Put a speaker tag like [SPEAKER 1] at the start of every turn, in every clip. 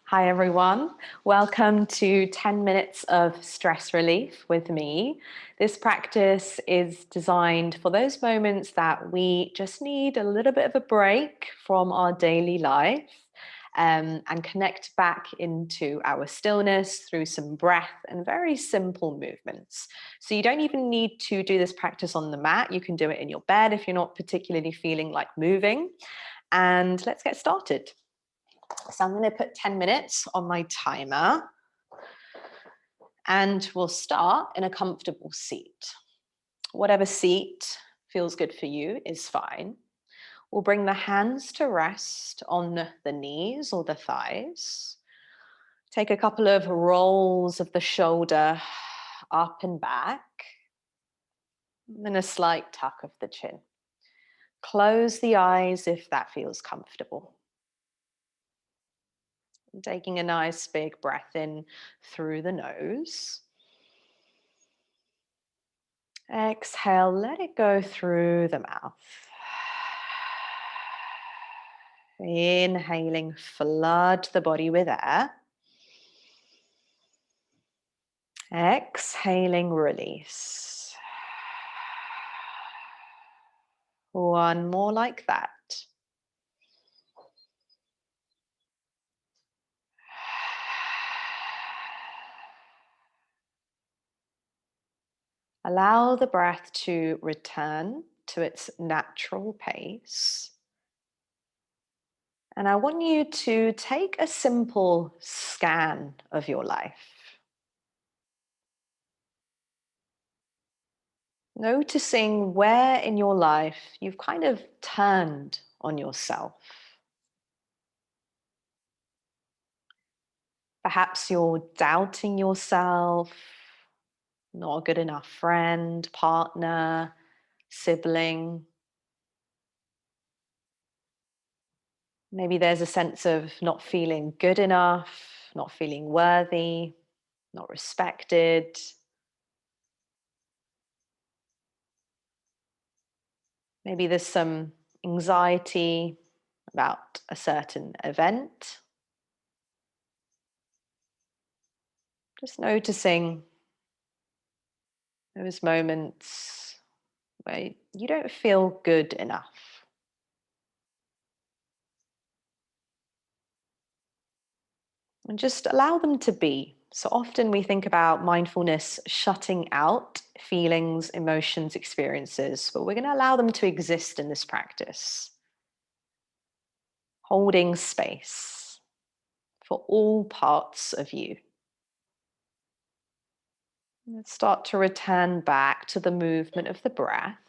[SPEAKER 1] Hi everyone, welcome to 10 minutes of stress relief with me. This practice is designed for those moments that we just need a little bit of a break from our daily life and connect back into our stillness through some breath and very simple movements. So you don't even need to do this practice on the mat. You can do it in your bed if you're not particularly feeling like moving. And let's get started. So I'm going to put 10 minutes on my timer and we'll start in a comfortable seat. Whatever seat feels good for you is fine. We'll bring the hands to rest on the knees or the thighs. Take a couple of rolls of the shoulder up and back, and then a slight tuck of the chin. Close the eyes if that feels comfortable. Taking a nice big breath in through the nose. Exhale, let it go through the mouth. Inhaling, flood the body with air. Exhaling, release. One more like that. Allow the breath to return to its natural pace. And I want you to take a simple scan of your life. Noticing where in your life you've kind of turned on yourself. Perhaps you're doubting yourself, not a good enough friend, partner, sibling. Maybe there's a sense of not feeling good enough, not feeling worthy, not respected. Maybe there's some anxiety about a certain event. Just noticing those moments where you don't feel good enough. And just allow them to be. So often we think about mindfulness shutting out feelings, emotions, experiences, but we're going to allow them to exist in this practice. Holding space for all parts of you. Let's start to return back to the movement of the breath.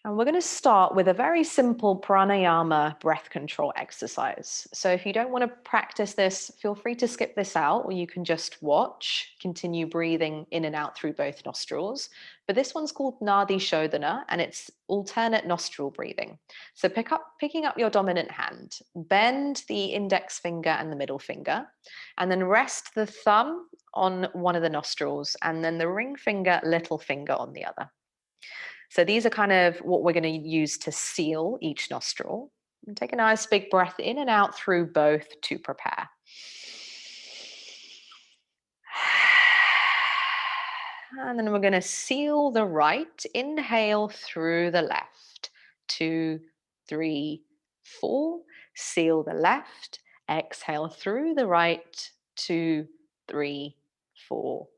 [SPEAKER 1] And we're going to start with a very simple pranayama breath control exercise. So if you don't want to practice this, feel free to skip this out, or you can just watch, continue breathing in and out through both nostrils. But this one's called Nadi Shodhana, and it's alternate nostril breathing. So picking up your dominant hand, bend the index finger and the middle finger, and then rest the thumb on one of the nostrils, and then the ring finger, little finger on the other. So these are kind of what we're going to use to seal each nostril. And take a nice big breath in and out through both to prepare. And then we're going to seal the right. Inhale through the left. 2, 3, 4. Seal the left. Exhale through the right. 2, 3, 4,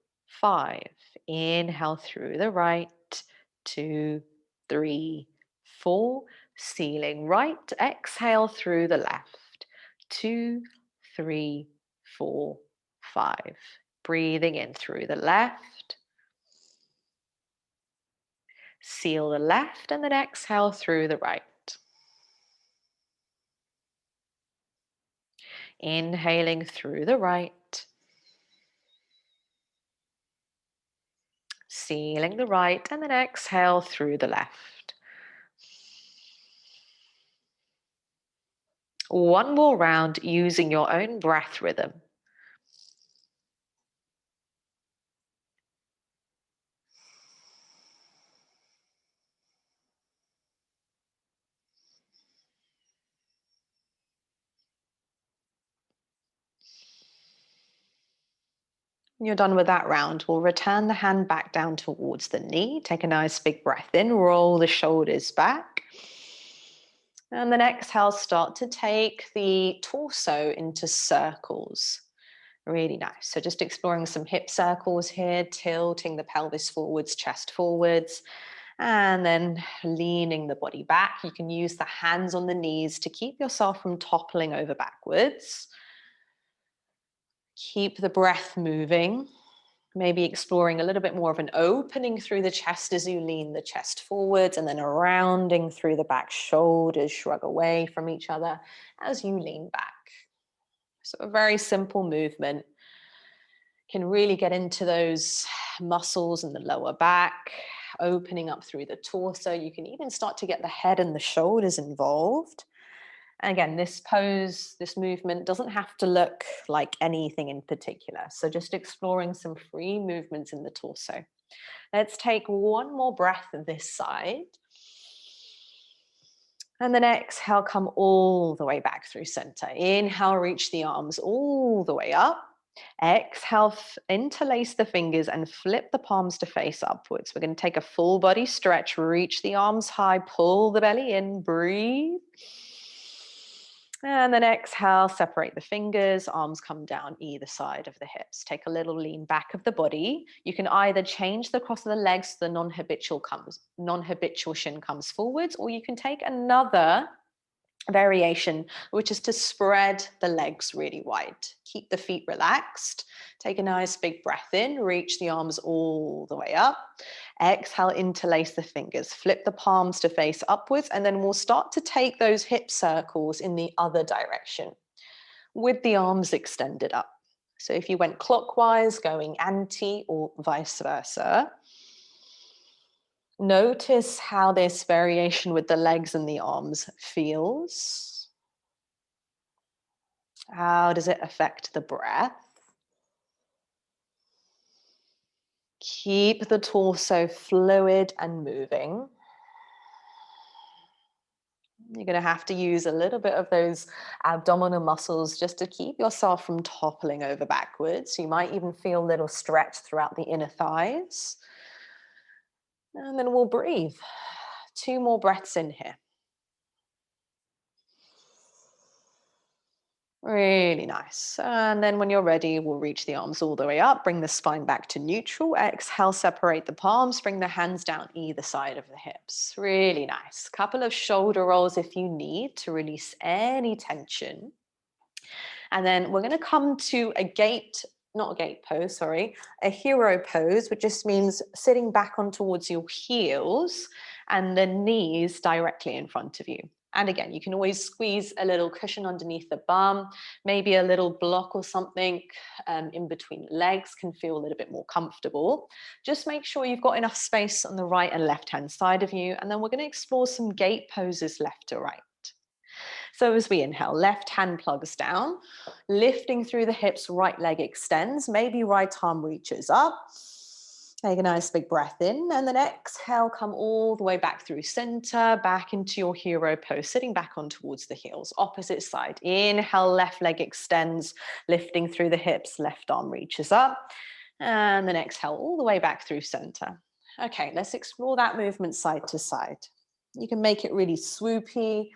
[SPEAKER 1] 5. Inhale through the right. 2, 3, 4. Sealing right. Exhale through the left. 2, 3, 4, 5. Breathing in through the left. Seal the left and then exhale through the right. Inhaling through the right. Sealing the right and then exhale through the left. One more round using your own breath rhythm. When you're done with that round, we'll return the hand back down towards the knee. Take a nice big breath in, roll the shoulders back. And then exhale, start to take the torso into circles. Really nice. So just exploring some hip circles here, tilting the pelvis forwards, chest forwards, and then leaning the body back. You can use the hands on the knees to keep yourself from toppling over backwards. Keep the breath moving. Maybe exploring a little bit more of an opening through the chest as you lean the chest forwards, and then a rounding through the back shoulders, shrug away from each other as you lean back. So a very simple movement. Can really get into those muscles in the lower back, opening up through the torso. You can even start to get the head and the shoulders involved. And again, this pose, this movement doesn't have to look like anything in particular. So just exploring some free movements in the torso. Let's take one more breath this side. And then exhale, come all the way back through center. Inhale, reach the arms all the way up. Exhale, interlace the fingers and flip the palms to face upwards. We're going to take a full body stretch, reach the arms high, pull the belly in, breathe. And then exhale, separate the fingers, arms come down either side of the hips. Take a little lean back of the body. You can either change the cross of the legs, the non-habitual shin comes forwards, or you can take another variation, which is to spread the legs really wide. Keep the feet relaxed. Take a nice big breath in, reach the arms all the way up. Exhale, interlace the fingers, flip the palms to face upwards, and then we'll start to take those hip circles in the other direction with the arms extended up. So if you went clockwise, going anti or vice versa. Notice how this variation with the legs and the arms feels. How does it affect the breath? Keep the torso fluid and moving. You're going to have to use a little bit of those abdominal muscles just to keep yourself from toppling over backwards. You might even feel a little stretch throughout the inner thighs. And then we'll breathe. 2 more breaths in here. Really nice. And then when you're ready, we'll reach the arms all the way up, bring the spine back to neutral. Exhale, separate the palms, bring the hands down either side of the hips. Really nice. Couple of shoulder rolls if you need to release any tension. And then we're going to come to a hero pose, which just means sitting back on towards your heels and the knees directly in front of you. And again, you can always squeeze a little cushion underneath the bum, maybe a little block or something in between legs can feel a little bit more comfortable. Just make sure you've got enough space on the right and left-hand side of you. And then we're going to explore some gate poses left to right. So as we inhale, left hand plugs down, lifting through the hips, right leg extends, maybe right arm reaches up. Take a nice big breath in, and then exhale, come all the way back through center, back into your hero pose, sitting back on towards the heels, opposite side. Inhale, left leg extends, lifting through the hips, left arm reaches up, and then exhale all the way back through center. Okay, let's explore that movement side to side. You can make it really swoopy.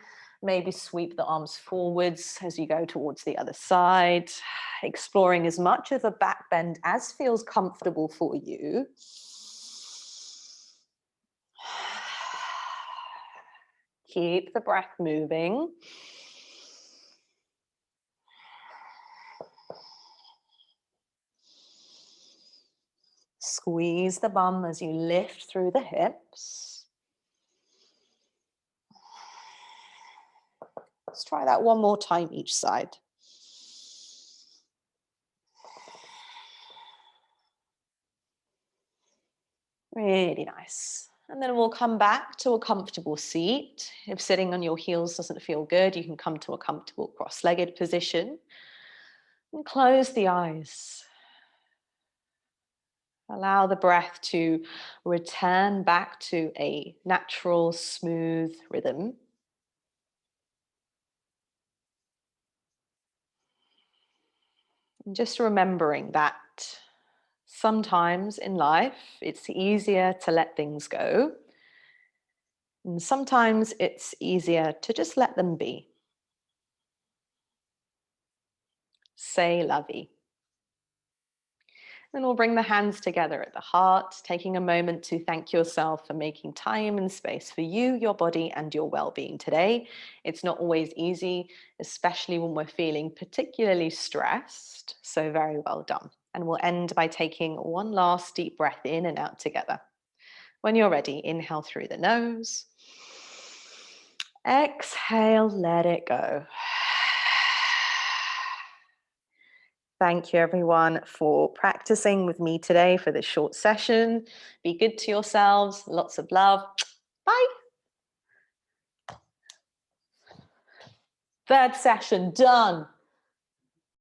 [SPEAKER 1] Maybe sweep the arms forwards as you go towards the other side, exploring as much of a back bend as feels comfortable for you. Keep the breath moving. Squeeze the bum as you lift through the hips. Let's try that one more time each side. Really nice. And then we'll come back to a comfortable seat. If sitting on your heels doesn't feel good, you can come to a comfortable cross-legged position. And close the eyes. Allow the breath to return back to a natural, smooth rhythm. And just remembering that Sometimes in life, it's easier to let things go. And sometimes it's easier to just let them be. C'est la vie. Then we'll bring the hands together at the heart, taking a moment to thank yourself for making time and space for you, your body, and your well-being today. It's not always easy, especially when we're feeling particularly stressed. So very well done. And we'll end by taking one last deep breath in and out together. When you're ready, inhale through the nose. Exhale, let it go. Thank you, everyone, for practicing with me today for this short session. Be good to yourselves. Lots of love. Bye. Third session done.